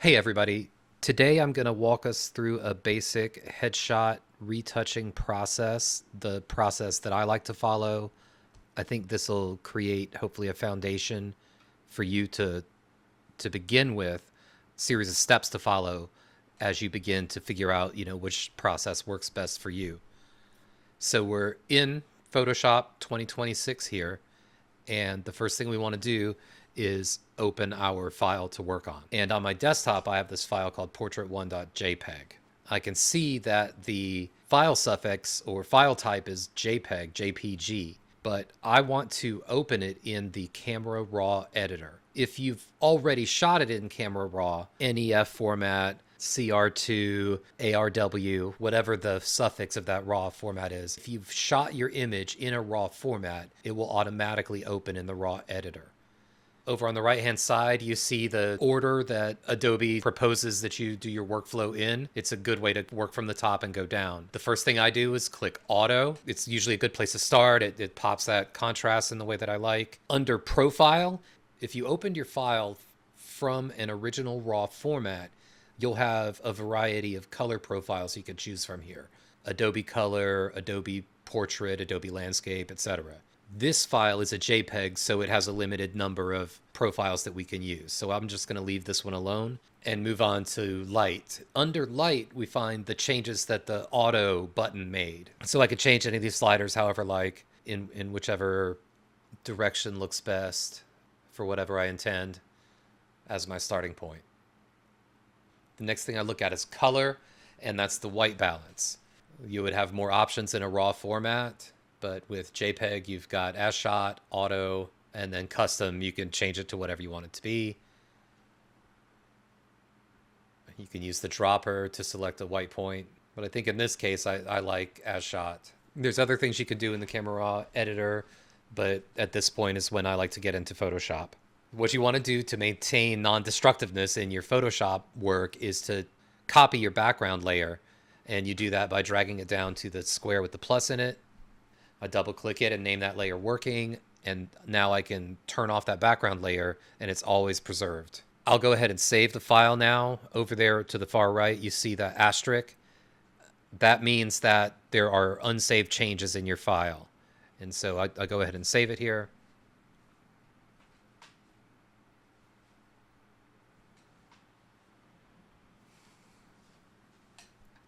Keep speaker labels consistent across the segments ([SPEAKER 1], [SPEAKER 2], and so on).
[SPEAKER 1] Hey everybody, today I'm going to walk us through a basic headshot retouching process, the process that I like to follow. I think this will create hopefully a foundation for you to begin with, a series of steps to follow as you begin to figure out, which process works best for you. So we're in Photoshop 2026 here, and the first thing we want to do is open our file to work on. And on my desktop, I have this file called portrait1.jpg. I can see that the file suffix or file type is JPEG, JPG, but I want to open it in the Camera Raw editor. If you've already shot it in Camera Raw, NEF format, CR2, ARW, whatever the suffix of that RAW format is, if you've shot your image in a RAW format, it will automatically open in the RAW editor. Over on the right-hand side, you see the order that Adobe proposes that you do your workflow in. It's a good way to work from the top and go down. The first thing I do is click Auto. It's usually a good place to start. It pops that contrast in the way that I like. Under Profile, if you opened your file from an original RAW format, you'll have a variety of color profiles you can choose from here. Adobe Color, Adobe Portrait, Adobe Landscape, etc. This file is a JPEG, so it has a limited number of profiles that we can use. So I'm just going to leave this one alone and move on to Light. Under Light, we find the changes that the Auto button made. So I could change any of these sliders however like, in whichever direction looks best for whatever I intend as my starting point. The next thing I look at is color, and that's the white balance. You would have more options in a RAW format, but with JPEG, you've got as shot, auto, and then custom. You can change it to whatever you want it to be. You can use the dropper to select a white point, but I think in this case, I like as shot. There's other things you can do in the Camera Raw editor, but at this point is when I like to get into Photoshop. What you want to do to maintain non-destructiveness in your Photoshop work is to copy your background layer, and you do that by dragging it down to the square with the plus in it. I double click it and name that layer working, and now I can turn off that background layer and it's always preserved. I'll go ahead and save the file now. Over there to the far right, you see that asterisk. That means that there are unsaved changes in your file. And so I go ahead and save it here.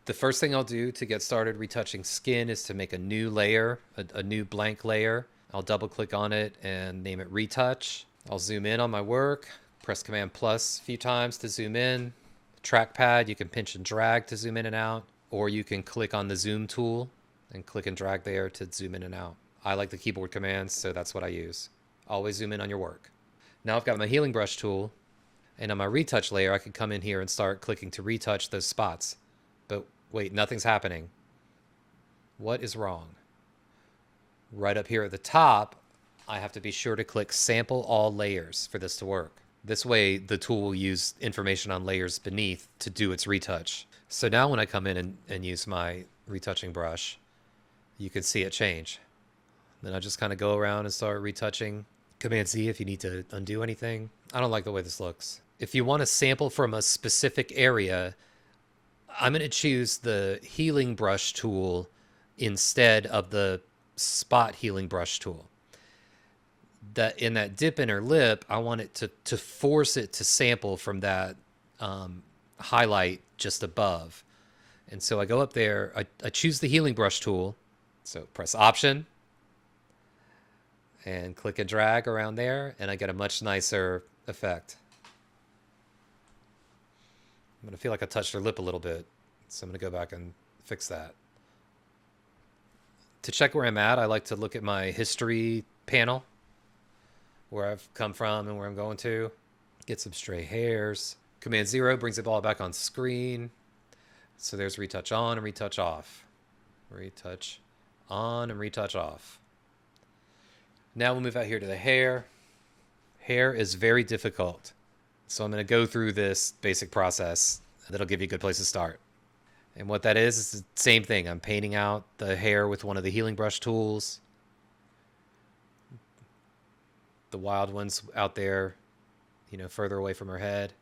[SPEAKER 1] The first thing I'll do to get started retouching skin is to make a new layer, a new blank layer. I'll double click on it and name it retouch. I'll zoom in on my work, press Command plus a few times to zoom in. Trackpad, you can pinch and drag to zoom in and out, or you can click on the zoom tool and click and drag there to zoom in and out. I like the keyboard commands, so that's what I use. Always zoom in on your work. Now I've got my healing brush tool, and on my retouch layer, I can come in here and start clicking to retouch those spots. But wait, nothing's happening. What is wrong? Right up here at the top, I have to be sure to click Sample All Layers for this to work. This way, the tool will use information on layers beneath to do its retouch. So now when I come in and use my retouching brush, you can see it change. Then I just kind of go around and start retouching. Command Z if you need to undo anything. I don't like the way this looks. If you want to sample from a specific area, I'm going to choose the healing brush tool instead of the spot healing brush tool. That in that dip inner lip, I want it to force it to sample from that highlight just above. And so I go up there, I choose the healing brush tool. So press Option and click and drag around there, and I get a much nicer effect. I'm going to feel like I touched her lip a little bit, so I'm going to go back and fix that. To check where I'm at, I like to look at my history panel, where I've come from and where I'm going to. Get some stray hairs. Command 0 brings it all back on screen. So there's retouch on and retouch off. Retouch on and retouch off. Now we'll move out here to the hair. Hair is very difficult. So I'm going to go through this basic process. That'll give you a good place to start. And what that is the same thing. I'm painting out the hair with one of the healing brush tools. The wild ones out there, further away from her head.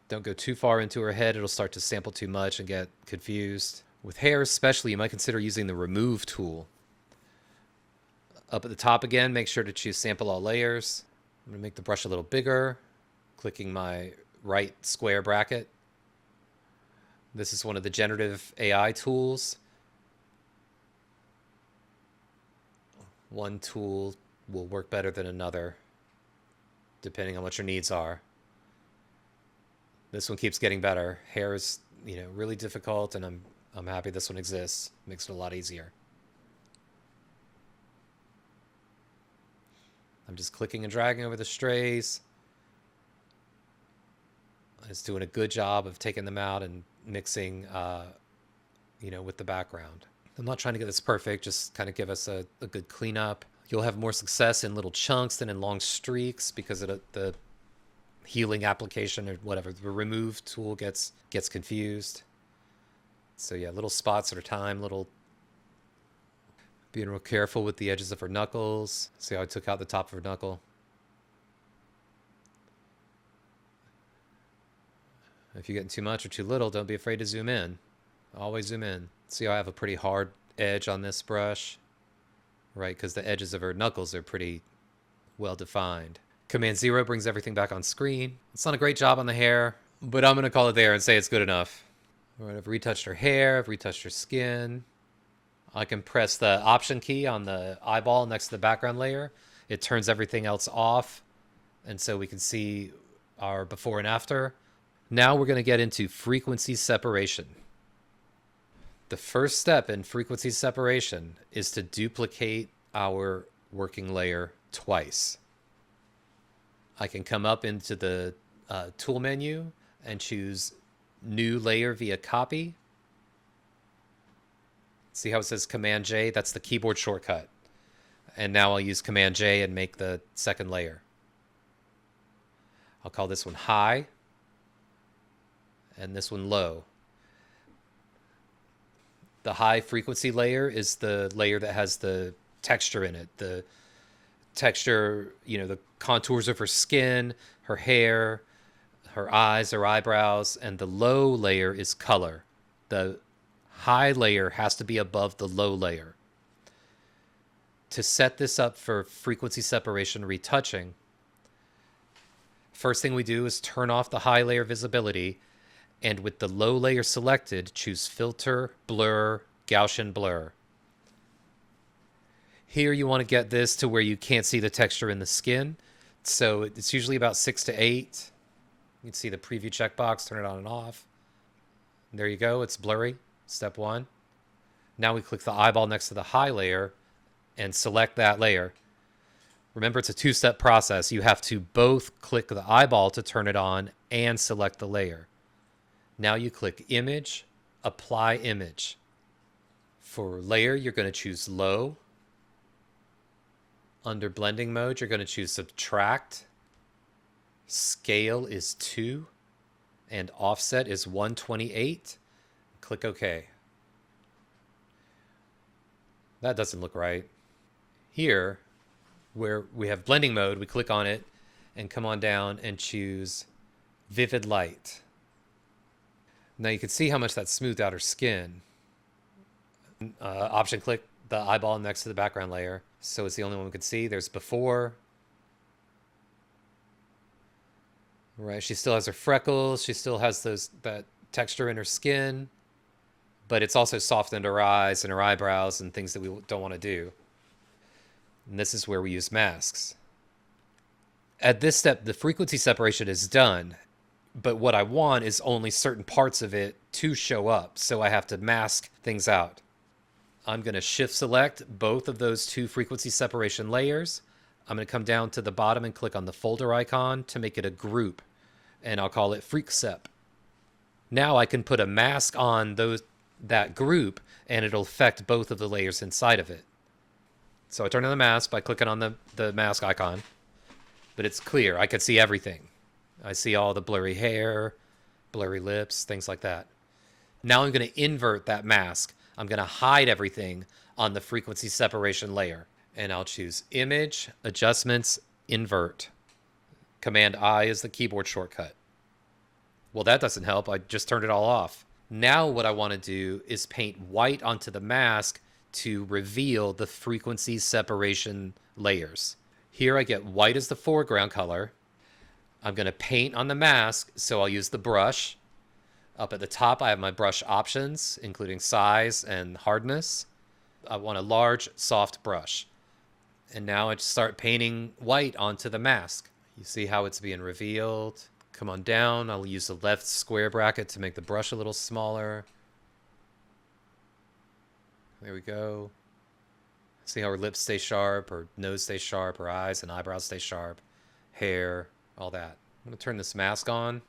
[SPEAKER 1] Don't go too far into her head. It'll start to sample too much and get confused. With hair especially, you might consider using the remove tool. Up at the top again, make sure to choose sample all layers. I'm going to make the brush a little bigger, clicking my right square bracket. This is one of the generative AI tools. One tool will work better than another, depending on what your needs are. This one keeps getting better. Hair is, really difficult, and I'm happy this one exists. Makes it a lot easier. I'm just clicking and dragging over the strays. It's doing a good job of taking them out and mixing, with the background. I'm not trying to get this perfect, just kind of give us a good cleanup. You'll have more success in little chunks than in long streaks because of the healing application or whatever. The remove tool gets confused. So yeah, little spots at a time, being real careful with the edges of her knuckles. See how I took out the top of her knuckle? If you're getting too much or too little, don't be afraid to zoom in. Always zoom in. See how I have a pretty hard edge on this brush? Right, because the edges of her knuckles are pretty well defined. Command 0 brings everything back on screen. It's not a great job on the hair, but I'm going to call it there and say it's good enough. All right, I've retouched her hair, I've retouched her skin. I can press the Option key on the eyeball next to the background layer. It turns everything else off, and so we can see our before and after. Now we're going to get into frequency separation. The first step in frequency separation is to duplicate our working layer twice. I can come up into the tool menu and choose New Layer via Copy. See how it says Command J? That's the keyboard shortcut. And now I'll use Command J and make the second layer. I'll call this one High and this one Low. The high frequency layer is the layer that has the texture in it. The texture, the contours of her skin, her hair, her eyes, her eyebrows, and the low layer is color. The high layer has to be above the low layer. To set this up for frequency separation retouching, first thing we do is turn off the high layer visibility, and with the low layer selected, choose Filter, Blur, Gaussian Blur. Here you want to get this to where you can't see the texture in the skin. So it's usually about 6 to 8. You can see the preview checkbox, turn it on and off. And there you go, it's blurry, step 1. Now we click the eyeball next to the high layer and select that layer. Remember, it's a 2-step process. You have to both click the eyeball to turn it on and select the layer. Now you click Image, Apply Image. For layer, you're going to choose Low. Under blending mode, you're going to choose Subtract. Scale is 2. And offset is 128. Click OK. That doesn't look right. Here, where we have blending mode, we click on it and come on down and choose Vivid Light. Now you can see how much that smoothed out her skin. Option click the eyeball next to the background layer. So it's the only one we can see. There's before. Right, she still has her freckles. She still has that texture in her skin. But it's also softened her eyes and her eyebrows and things that we don't want to do. And this is where we use masks. At this step, the frequency separation is done. But what I want is only certain parts of it to show up. So I have to mask things out. I'm going to shift select both of those 2 frequency separation layers. I'm going to come down to the bottom and click on the folder icon to make it a group. And I'll call it FreakSep. Now I can put a mask on that group and it'll affect both of the layers inside of it. So I turn on the mask by clicking on the mask icon. But it's clear. I can see everything. I see all the blurry hair, blurry lips, things like that. Now I'm going to invert that mask. I'm going to hide everything on the frequency separation layer. And I'll choose Image, Adjustments, Invert. Command I is the keyboard shortcut. Well, that doesn't help. I just turned it all off. Now what I want to do is paint white onto the mask to reveal the frequency separation layers. Here I get white as the foreground color. I'm going to paint on the mask, so I'll use the brush. Up at the top, I have my brush options, including size and hardness. I want a large, soft brush. And now I just start painting white onto the mask. You see how it's being revealed. Come on down. I'll use the left square bracket to make the brush a little smaller. There we go. See how her lips stay sharp, her nose stays sharp, her eyes and eyebrows stay sharp, hair, all that. I'm going to turn this mask on.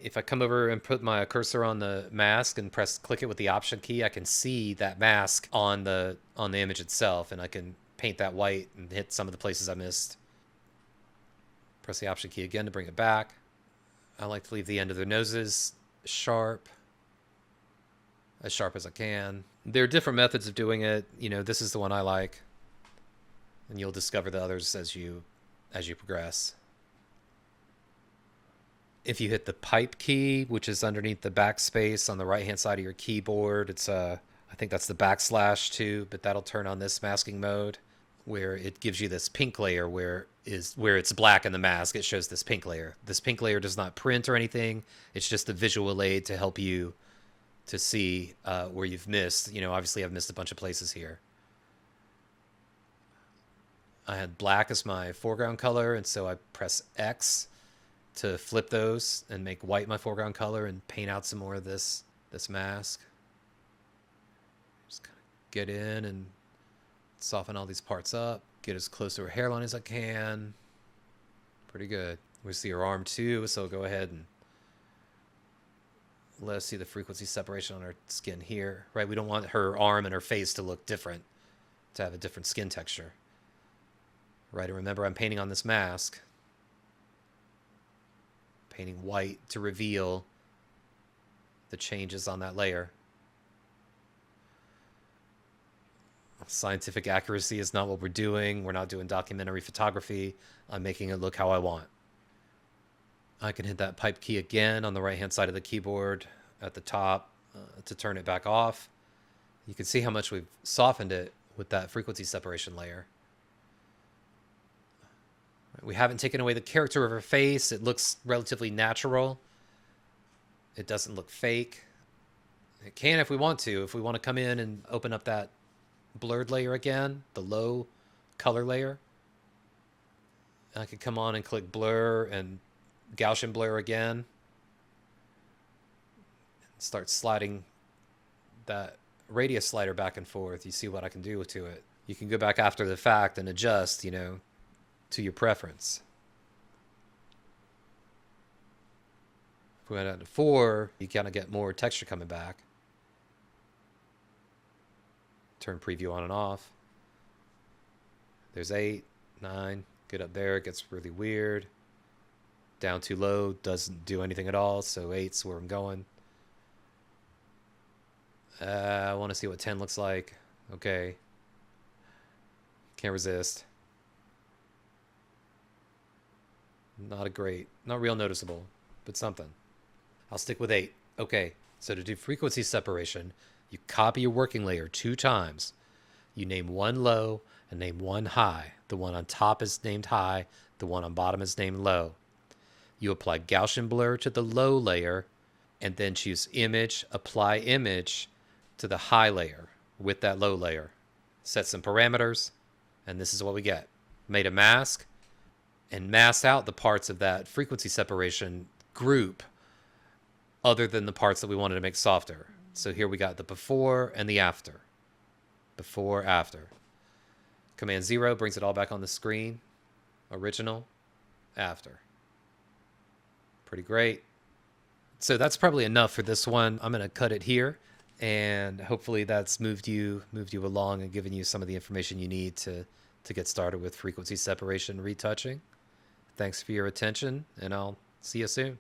[SPEAKER 1] If I come over and put my cursor on the mask and click it with the option key, I can see that mask on the image itself, and I can paint that white and hit some of the places I missed. Press the option key again to bring it back. I like to leave the end of their noses sharp as I can. There are different methods of doing it. You know, this is the one I like, and you'll discover the others as you progress. If you hit the pipe key, which is underneath the backspace on the right-hand side of your keyboard, it's I think that's the backslash too, but that'll turn on this masking mode where it gives you this pink layer where it's black in the mask. It shows this pink layer. This pink layer does not print or anything. It's just a visual aid to help you to see where you've missed. You know, obviously I've missed a bunch of places here. I had black as my foreground color, and so I press X to flip those and make white my foreground color and paint out some more of this mask. Just kind of get in and soften all these parts up. Get as close to her hairline as I can. Pretty good. We see her arm too, so I'll go ahead and let us see the frequency separation on her skin here. Right, we don't want her arm and her face to look different, to have a different skin texture. Right, and remember I'm painting on this mask. Painting white to reveal the changes on that layer. Scientific accuracy is not what we're doing. We're not doing documentary photography. I'm making it look how I want. I can hit that pipe key again on the right hand side of the keyboard at the top to turn it back off. You can see how much we've softened it with that frequency separation layer. We haven't taken away the character of her face. It looks relatively natural. It doesn't look fake. It can if we want to. If we want to come in and open up that blurred layer again, the low color layer, I could come on and click blur and Gaussian blur again. Start sliding that radius slider back and forth. You see what I can do to it. You can go back after the fact and adjust, you know, to your preference. If we went out to 4, you kind of get more texture coming back. Turn preview on and off. There's 8, 9, get up there, it gets really weird. Down too low, doesn't do anything at all, so 8's where I'm going. I want to see what 10 looks like. Okay. Can't resist. Not real noticeable, but something. I'll stick with 8. Okay, so to do frequency separation, you copy your working layer 2 times. You name one low and name one high. The one on top is named high, the one on bottom is named low. You apply Gaussian blur to the low layer and then choose image, apply image to the high layer with that low layer. Set some parameters, and this is what we get. Made a mask and masked out the parts of that frequency separation group other than the parts that we wanted to make softer. So here we got the before and the after. Before, after. Command 0 brings it all back on the screen. Original, after. Pretty great. So that's probably enough for this one. I'm going to cut it here, and hopefully that's moved you along and given you some of the information you need to get started with frequency separation retouching. Thanks for your attention, and I'll see you soon.